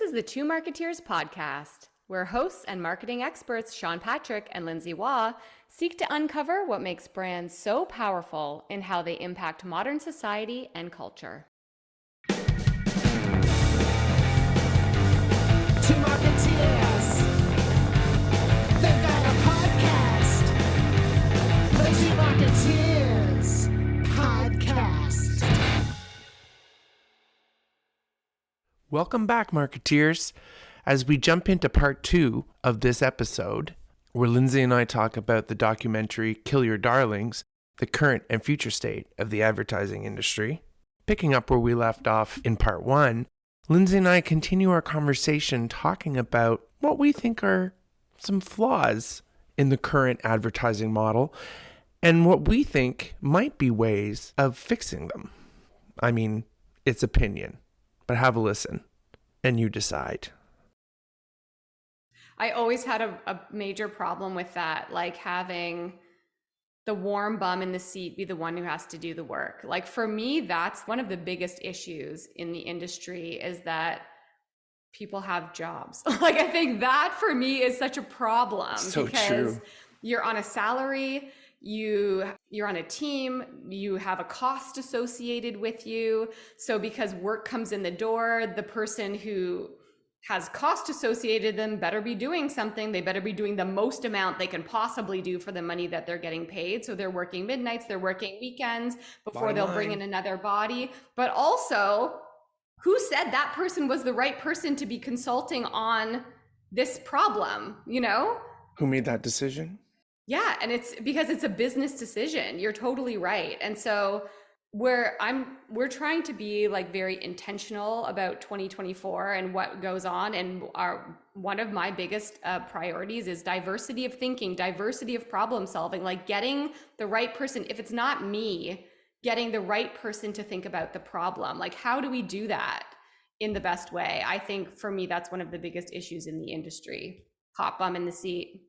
is the Two Marketeers podcast, where hosts and marketing experts Sean Patrick and Lindsay Waugh seek to uncover what makes brands so powerful in how they impact modern society and culture. Two Marketeers, they've got a podcast, the Two Marketeers podcast. Welcome back, Marketeers. As we jump into part 2 of this episode, where Lindsay and I talk about the documentary Kill Your Darlings, the current and future state of the advertising industry. Picking up where we left off in part 1, Lindsay and I continue our conversation talking about what we think are some flaws in the current advertising model and what we think might be ways of fixing them. I mean, it's opinion, but have a listen and you decide. I always had a major problem with that, like having the warm bum in the seat be the one who has to do the work. Like for me, that's one of the biggest issues in the industry is that people have jobs. Like I think that for me is such a problem because true. You're on a salary, you're on a team, you have a cost associated with you. So because work comes in the door, the person who has cost associated them better be doing something. They better be doing the most amount they can possibly do for the money that they're getting paid. So they're working midnights, they're working weekends before they'll bring in another body. But also, who said that person was the right person to be consulting on this problem, you know? Who made that decision? Yeah, and it's because it's a business decision. You're totally right. And so we're trying to be like very intentional about 2024 and what goes on. And one of my biggest priorities is diversity of thinking, diversity of problem solving, like getting the right person. If it's not me, getting the right person to think about the problem. Like, how do we do that in the best way? I think for me, that's one of the biggest issues in the industry. Hot bum in the seat.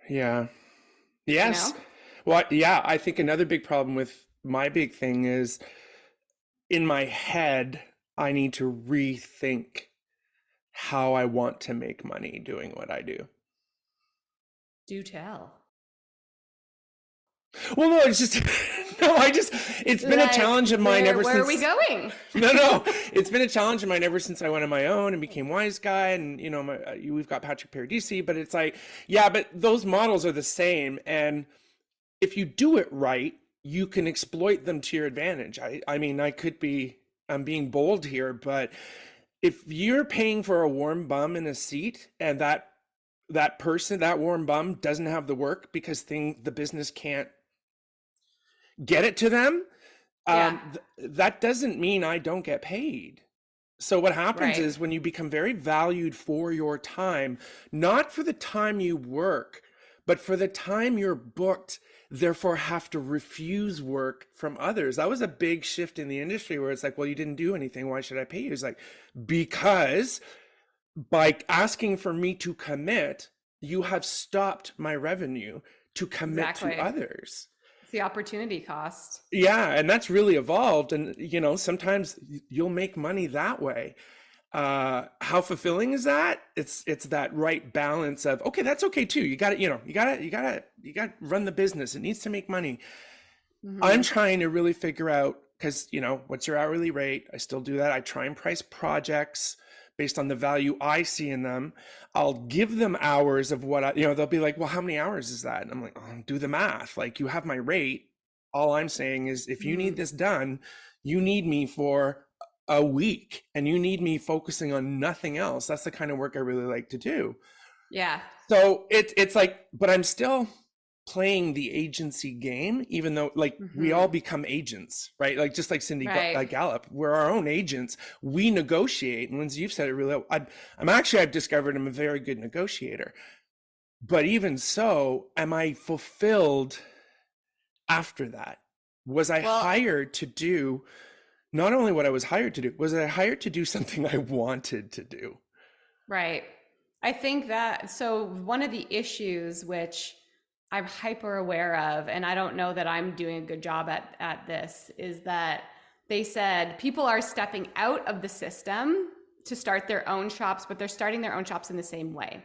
Yeah. Yes. You know? Well, yeah, I think another big problem with my big thing is in my head, I need to rethink how I want to make money doing what I do. Do tell. Well, no, it's just, it's been a challenge of mine ever since. Where are we going? No, it's been a challenge of mine ever since I went on my own and became Wise Guy. And, you know, we've got Patrick Paradisi, but it's like, yeah, but those models are the same. And if you do it right, you can exploit them to your advantage. I mean, I'm being bold here, but if you're paying for a warm bum in a seat and that person, that warm bum doesn't have the work because the business can't get it to them, that doesn't mean I don't get paid. So what happens is when you become very valued for your time, not for the time you work, but for the time you're booked, therefore have to refuse work from others. That was a big shift in the industry where it's like, well, you didn't do anything. Why should I pay you? It's like, because by asking for me to commit, you have stopped my revenue to commit to others. It's the opportunity cost. Yeah. And that's really evolved. And, you know, sometimes you'll make money that way. How fulfilling is that? It's that right balance of, okay, that's okay too. You got to run the business. It needs to make money. Mm-hmm. I'm trying to really figure out, cause you know, what's your hourly rate? I still do that. I try and price projects based on the value I see in them. I'll give them hours of what they'll be like, well, how many hours is that? And I'm like, oh, do the math. Like, you have my rate. All I'm saying is if you need this done, you need me for a week and you need me focusing on nothing else. That's the kind of work I really like to do. Yeah. So it's like, but I'm still playing the agency game, even though like we all become agents, right? Like just like Cindy Gallup, we're our own agents. We negotiate. And Lindsay, you've said it really well. I've discovered I'm a very good negotiator. But even so, am I fulfilled after that? Was I hired to do not only what I was hired to do, was I hired to do something I wanted to do? Right. I think that, so one of the issues which I'm hyper aware of, and I don't know that I'm doing a good job at this, is that they said people are stepping out of the system to start their own shops, but they're starting their own shops in the same way.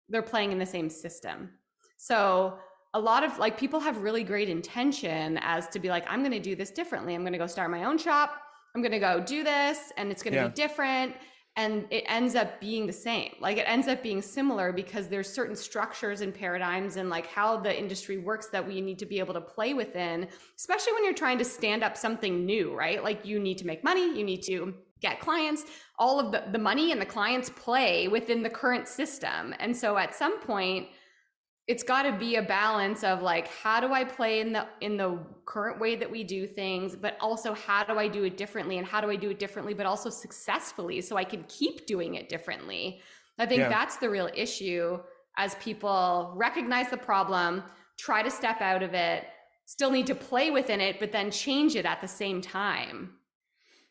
They're playing in the same system. So a lot of like people have really great intention as to be like, I'm going to do this differently. I'm going to go start my own shop. I'm going to go do this and it's going to be different. And it ends up being the same. Like it ends up being similar because there's certain structures and paradigms and like how the industry works that we need to be able to play within, especially when you're trying to stand up something new, right? Like you need to make money, you need to get clients, all of the money and the clients play within the current system. And so at some point, it's got to be a balance of like, how do I play in the current way that we do things, but also how do I do it differently, and how do I do it differently, but also successfully so I can keep doing it differently. I think that's the real issue as people recognize the problem, try to step out of it, still need to play within it, but then change it at the same time.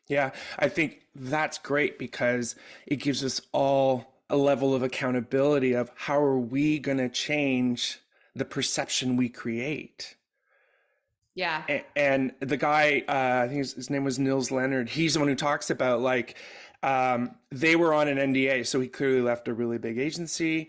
Yeah, I think that's great because it gives us all a level of accountability of how are we going to change the perception we create. Yeah. And the guy, I think his name was Nils Leonard, he's the one who talks about like, they were on an NDA, so he clearly left a really big agency.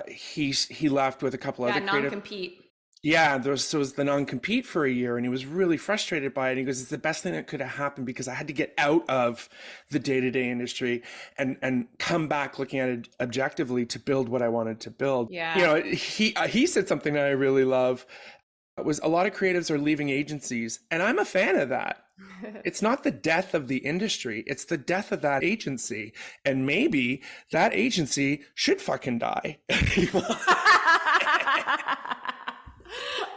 He left with a couple other non-compete. Yeah, there was the non-compete for a year, and he was really frustrated by it. And he goes, it's the best thing that could have happened because I had to get out of the day-to-day industry and come back looking at it objectively to build what I wanted to build. Yeah. You know, he said something that I really love. It was a lot of creatives are leaving agencies, and I'm a fan of that. It's not the death of the industry, it's the death of that agency. And maybe that agency should fucking die.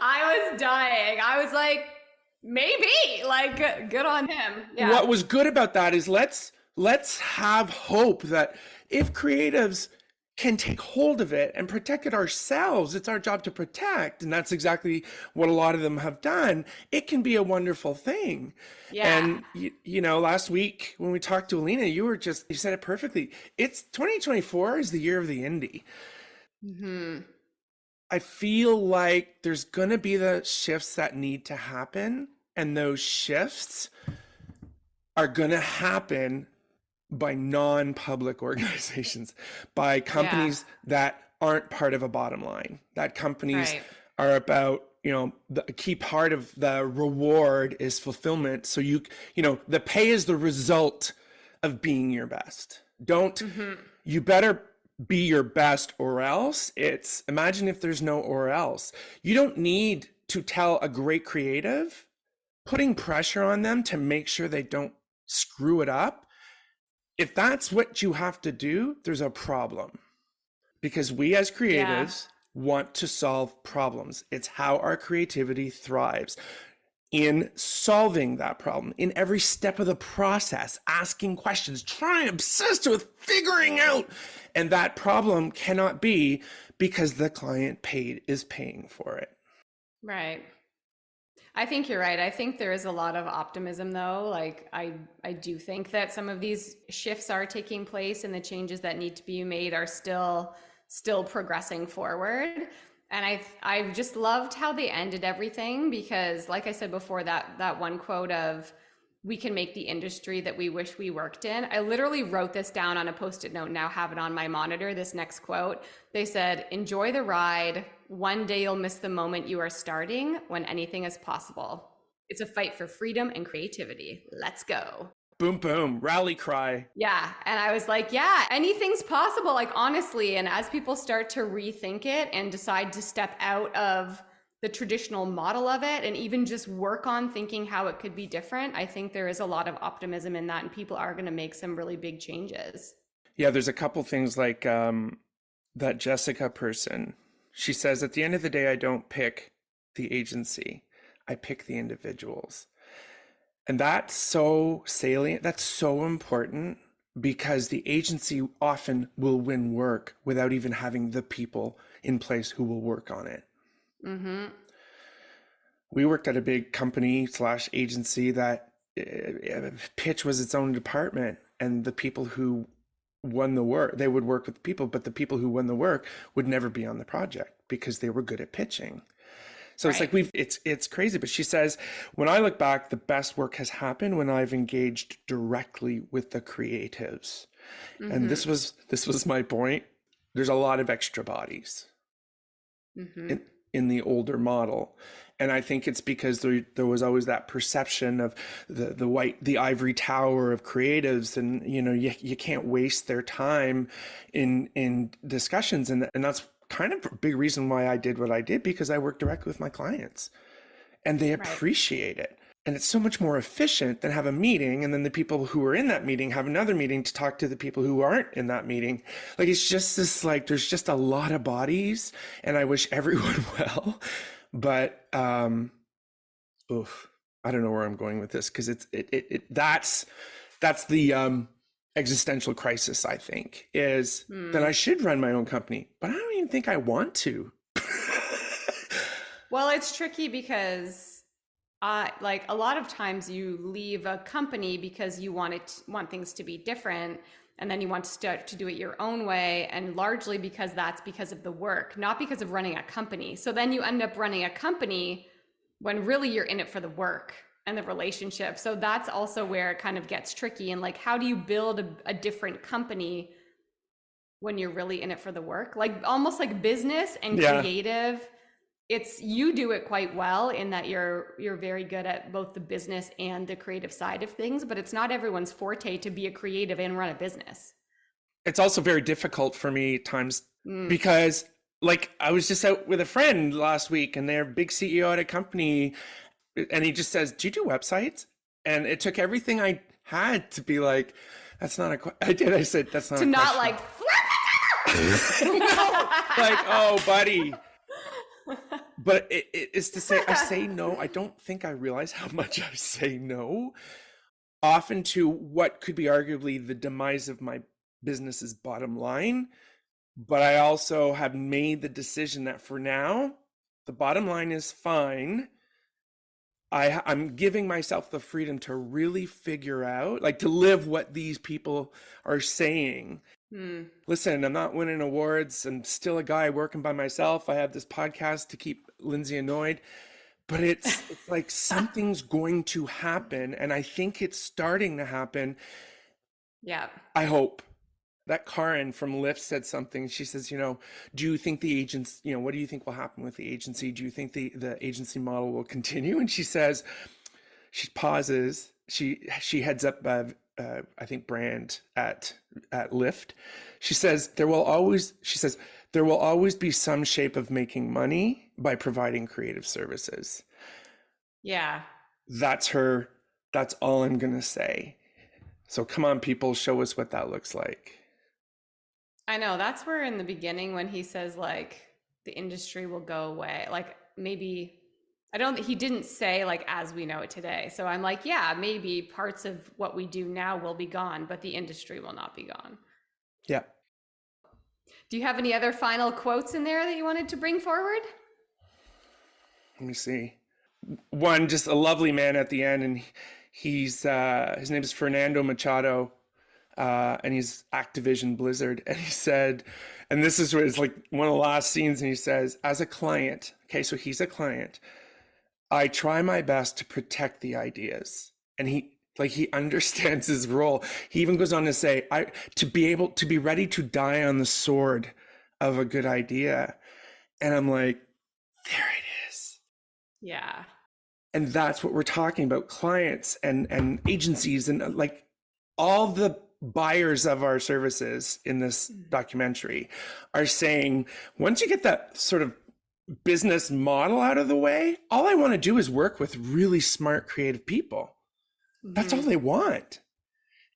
I was dying. I was like, maybe, like, good on him. Yeah. What was good about that is let's have hope that if creatives can take hold of it and protect it ourselves, it's our job to protect. And that's exactly what a lot of them have done. It can be a wonderful thing. Yeah. And you know, last week when we talked to Alina, you said it perfectly. It's 2024 is the year of the indie. Mm-hmm. I feel like there's going to be the shifts that need to happen, and those shifts are going to happen by non-public organizations, by companies that aren't part of a bottom line, that companies are about, you know, the key part of the reward is fulfillment. So you know, the pay is the result of being your best. You better be your best or else. Imagine if there's no or else. You don't need to tell a great creative, putting pressure on them to make sure they don't screw it up. If that's what you have to do, there's a problem. Because we as creatives want to solve problems. It's how our creativity thrives. In solving that problem, in every step of the process, asking questions, trying, obsessed with figuring out. And that problem cannot be because the client is paying for it. Right. I think you're right. I think there is a lot of optimism though. Like I do think that some of these shifts are taking place and the changes that need to be made are still progressing forward. And I just loved how they ended everything because, like I said before, that one quote of, we can make the industry that we wish we worked in. I literally wrote this down on a Post-it note, now have it on my monitor, this next quote. They said, enjoy the ride. One day you'll miss the moment you are starting when anything is possible. It's a fight for freedom and creativity. Let's go. Boom, boom, rally cry. Yeah. And I was like, yeah, anything's possible, like honestly. And as people start to rethink it and decide to step out of the traditional model of it and even just work on thinking how it could be different, I think there is a lot of optimism in that and people are going to make some really big changes. Yeah, there's a couple things like that Jessica person. She says, at the end of the day, I don't pick the agency. I pick the individuals. And that's so salient, that's so important because the agency often will win work without even having the people in place who will work on it. Mm-hmm. We worked at a big company / agency that pitch was its own department, and the people who won the work, they would work with people, but the people who won the work would never be on the project because they were good at pitching. So it's like it's crazy. But she says, when I look back, the best work has happened when I've engaged directly with the creatives. And Mm-hmm. this was my point. There's a lot of extra bodies Mm-hmm. in the older model. And I think it's because there was always that perception of the ivory tower of creatives, and you can't waste their time in discussions, and that's kind of a big reason why I did what I did, because I work directly with my clients and they Right. appreciate it. And it's so much more efficient than have a meeting and then the people who are in that meeting have another meeting to talk to the people who aren't in that meeting. Like, it's just this, like, there's just a lot of bodies, and I wish everyone well. But oof, I don't know where I'm going with this, because that's the existential crisis, I think, is that I should run my own company, but I don't even think I want to. Well, it's tricky because like a lot of times you leave a company because you want things to be different, and then you want to start to do it your own way, and largely that's because of the work, not because of running a company. So then you end up running a company when really you're in it for the work and the relationship. So that's also where it kind of gets tricky. And like, how do you build a different company when you're really in it for the work? Like, almost like business and Yeah. creative, you do it quite well in that you're very good at both the business and the creative side of things, but it's not everyone's forte to be a creative and run a business. It's also very difficult for me at times, because, like, I was just out with a friend last week, and they're a big CEO at a company, and he just says, "Do you do websites?" And it took everything I had to be like, "That's not a." I said, "That's not To a not question." like Like, oh, buddy. But it's to say, I say no. I don't think I realize how much I say no, often to what could be arguably the demise of my business's bottom line. But I also have made the decision that for now, the bottom line is fine. I'm giving myself the freedom to really figure out, like, to live what these people are saying. Listen, I'm not winning awards. I'm still a guy working by myself. I have this podcast to keep Lindsay annoyed, but it's like something's going to happen, and I think it's starting to happen. yeah. I hope. That Karen from Lyft said something. She says, do you think the agents, what do you think will happen with the agency? Do you think the agency model will continue? And she says, she pauses. She heads up, I think, brand at Lyft. She says there will always be some shape of making money by providing creative services. Yeah. That's all I'm gonna say. So come on, people, show us what that looks like. I know, that's where in the beginning when he says like the industry will go away, like maybe he didn't say like as we know it today. So I'm like, yeah, maybe parts of what we do now will be gone, but the industry will not be gone. Yeah. Do you have any other final quotes in there that you wanted to bring forward? Let me see. One, just a lovely man at the end, and his name is Fernando Machado, and he's Activision Blizzard, and he said, and this is where it's like one of the last scenes, and he says, as a client, okay, so he's a client, I try my best to protect the ideas, and he understands his role. He even goes on to say, to be ready to die on the sword of a good idea, and I'm like, there it is. Yeah. And that's what we're talking about. Clients and agencies and like all the buyers of our services in this documentary are saying, once you get that sort of business model out of the way, all I want to do is work with really smart, creative people. That's all they want.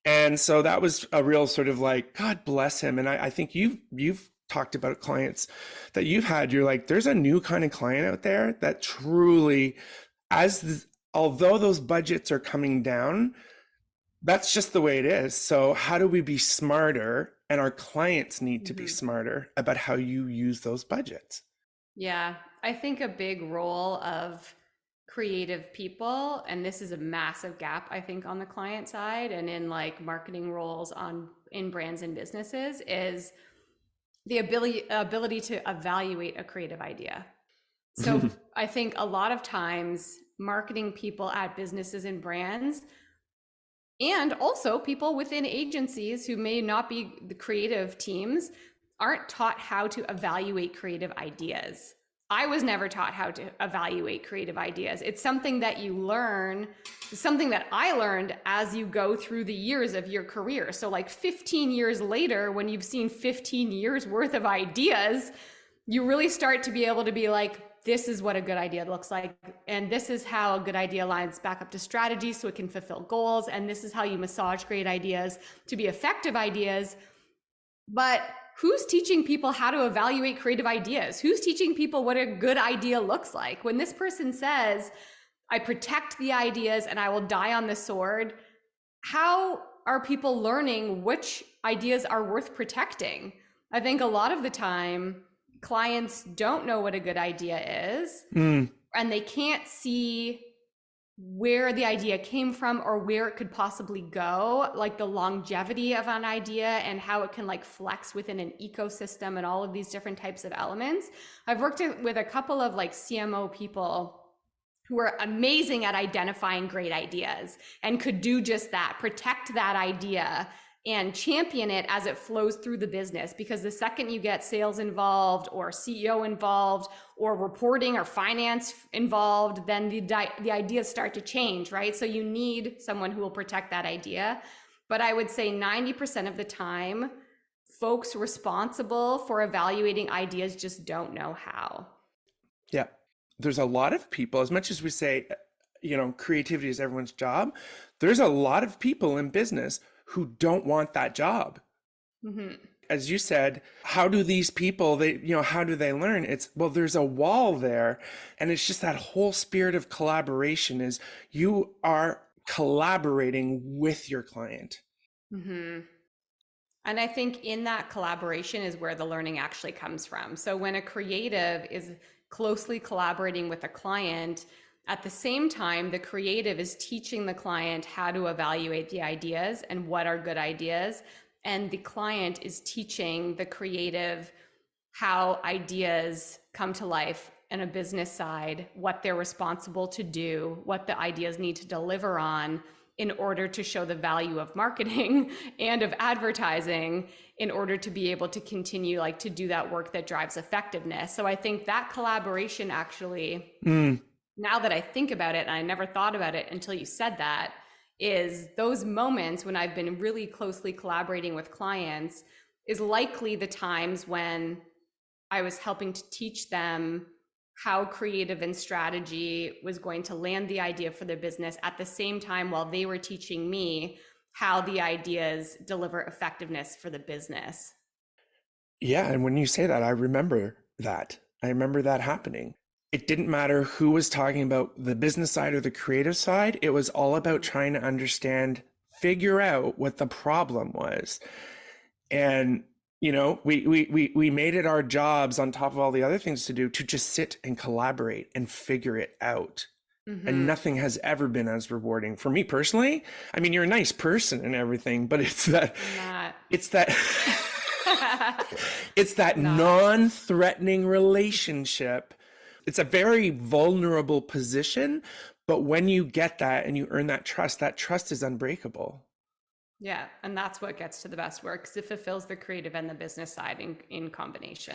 And so that was a real sort of like, God bless him. And I think you've talked about clients that you've had. You're like, there's a new kind of client out there that truly, although those budgets are coming down, that's just the way it is. So how do we be smarter? And our clients need to be smarter about how you use those budgets. Yeah. I think a big role of creative people, and this is a massive gap, I think, on the client side and in like marketing roles in brands and businesses, is the ability to evaluate a creative idea. So I think a lot of times marketing people at businesses and brands And also, people within agencies who may not be the creative teams aren't taught how to evaluate creative ideas. I was never taught how to evaluate creative ideas. It's something that you learn, something that I learned as you go through the years of your career. So, like 15 years later, when you've seen 15 years worth of ideas, you really start to be able to be like, this is what a good idea looks like. And this is how a good idea lines back up to strategy so it can fulfill goals. And this is how you massage great ideas to be effective ideas. But who's teaching people how to evaluate creative ideas? Who's teaching people what a good idea looks like? When this person says, I protect the ideas and I will die on the sword, how are people learning which ideas are worth protecting? I think a lot of the time, clients don't know what a good idea is, and they can't see where the idea came from or where it could possibly go, like the longevity of an idea and how it can like flex within an ecosystem and all of these different types of elements. I've worked with a couple of like CMO people who are amazing at identifying great ideas and could do just that, protect that idea and champion it as it flows through the business. Because the second you get sales involved or CEO involved or reporting or finance involved, then the ideas start to change, right? So you need someone who will protect that idea. But I would say 90% of the time, folks responsible for evaluating ideas just don't know how. Yeah. There's a lot of people, as much as we say, creativity is everyone's job, there's a lot of people in business who don't want that job. Mm-hmm. As you said, how do these people, how do they learn? Well, there's a wall there. And it's just that whole spirit of collaboration is you are collaborating with your client. Mm-hmm. And I think in that collaboration is where the learning actually comes from. So when a creative is closely collaborating with a client, at the same time, the creative is teaching the client how to evaluate the ideas and what are good ideas. And the client is teaching the creative how ideas come to life in a business side, what they're responsible to do, what the ideas need to deliver on in order to show the value of marketing and of advertising in order to be able to continue like to do that work that drives effectiveness. So I think that collaboration actually, now that I think about it, and I never thought about it until you said that, is those moments when I've been really closely collaborating with clients is likely the times when I was helping to teach them how creative and strategy was going to land the idea for their business at the same time while they were teaching me how the ideas deliver effectiveness for the business. Yeah. And when you say that, I remember that. I remember that happening. It didn't matter who was talking about the business side or the creative side. It was all about trying to understand, figure out what the problem was. And, we made it our jobs on top of all the other things to do to just sit and collaborate and figure it out. Mm-hmm. And nothing has ever been as rewarding for me personally. I mean, you're a nice person and everything, but it's that non-threatening relationship. It's a very vulnerable position, but when you get that and you earn that trust is unbreakable. Yeah, and that's what gets to the best work because it fulfills the creative and the business side in combination.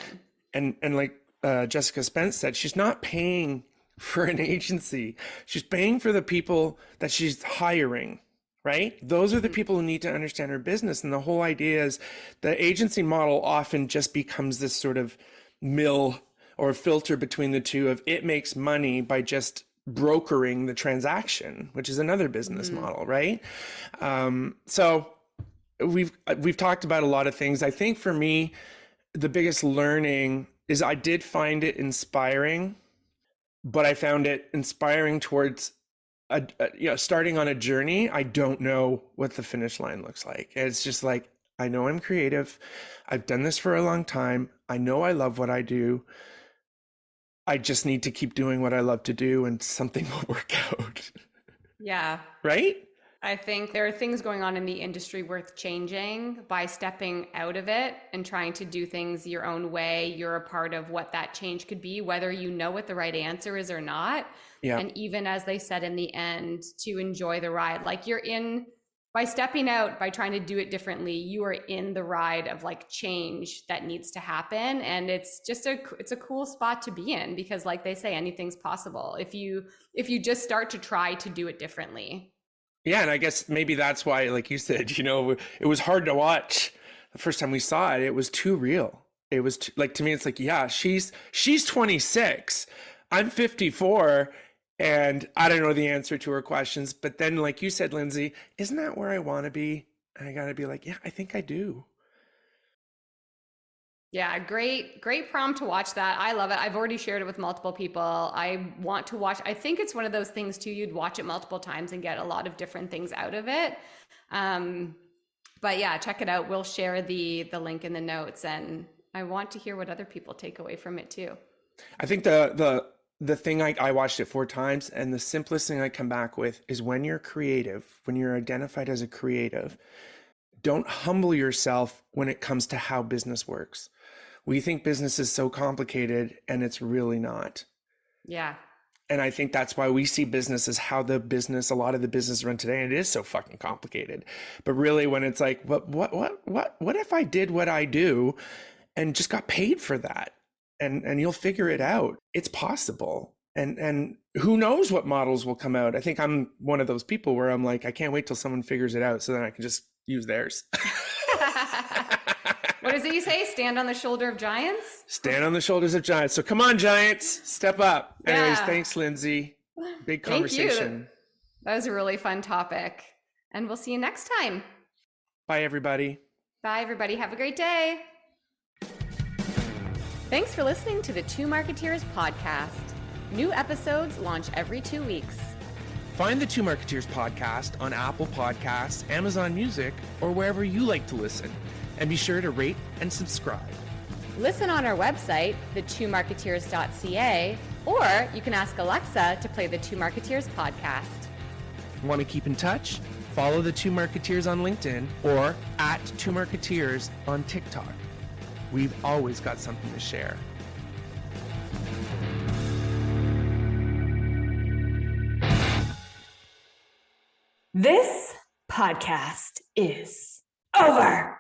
And like Jessica Spence said, she's not paying for an agency. She's paying for the people that she's hiring, right? Those are the people who need to understand her business. And the whole idea is the agency model often just becomes this sort of mill or filter between the two of it makes money by just brokering the transaction, which is another business model, right? So we've talked about a lot of things. I think for me, the biggest learning is I did find it inspiring, but I found it inspiring towards starting on a journey. I don't know what the finish line looks like. It's just like, I know I'm creative. I've done this for a long time. I know I love what I do. I just need to keep doing what I love to do and something will work out. Yeah. Right? I think there are things going on in the industry worth changing by stepping out of it and trying to do things your own way. You're a part of what that change could be, whether you know what the right answer is or not. Yeah. And even as they said in the end, to enjoy the ride, like you're in by stepping out, by trying to do it differently, you are in the ride of like change that needs to happen. And it's just it's a cool spot to be in, because like they say, anything's possible if you just start to try to do it differently. Yeah, and I guess maybe that's why, like you said, you know, it was hard to watch the first time we saw it. It was too real. It was like, to me, it's like, yeah, she's 26, I'm 54, and I don't know the answer to her questions. But then, like you said, Lindsay, isn't that where I want to be? And I got to be like, yeah, I think I do. Yeah, great prompt to watch that. I love it. I've already shared it with multiple people. I want to watch. I think it's one of those things too, you'd watch it multiple times and get a lot of different things out of it. But yeah, check it out. We'll share the link in the notes, and I want to hear what other people take away from it too. I think the thing I watched it 4 times, and the simplest thing I come back with is, when you're creative, when you're identified as a creative, don't humble yourself when it comes to how business works. We think business is so complicated, and it's really not. Yeah. And I think that's why we see business as how a lot of the business run today. And it is so fucking complicated. But really, when it's like, what if I did what I do and just got paid for that? And you'll figure it out. It's possible. And who knows what models will come out. I think I'm one of those people where I'm like, I can't wait till someone figures it out so then I can just use theirs. What does it say? Stand on the shoulder of giants? Stand on the shoulders of giants. So come on, giants, step up. Yeah. Anyways, thanks, Lindsay. Big conversation. Thank you. That was a really fun topic. And we'll see you next time. Bye, everybody. Bye, everybody. Have a great day. Thanks for listening to the Two Marketeers podcast. New episodes launch every 2 weeks. Find the Two Marketeers podcast on Apple Podcasts, Amazon Music, or wherever you like to listen. And be sure to rate and subscribe. Listen on our website, thetwomarketeers.ca, or you can ask Alexa to play the Two Marketeers podcast. Want to keep in touch? Follow the Two Marketeers on LinkedIn or at Two Marketeers on TikTok. We've always got something to share. This podcast is over.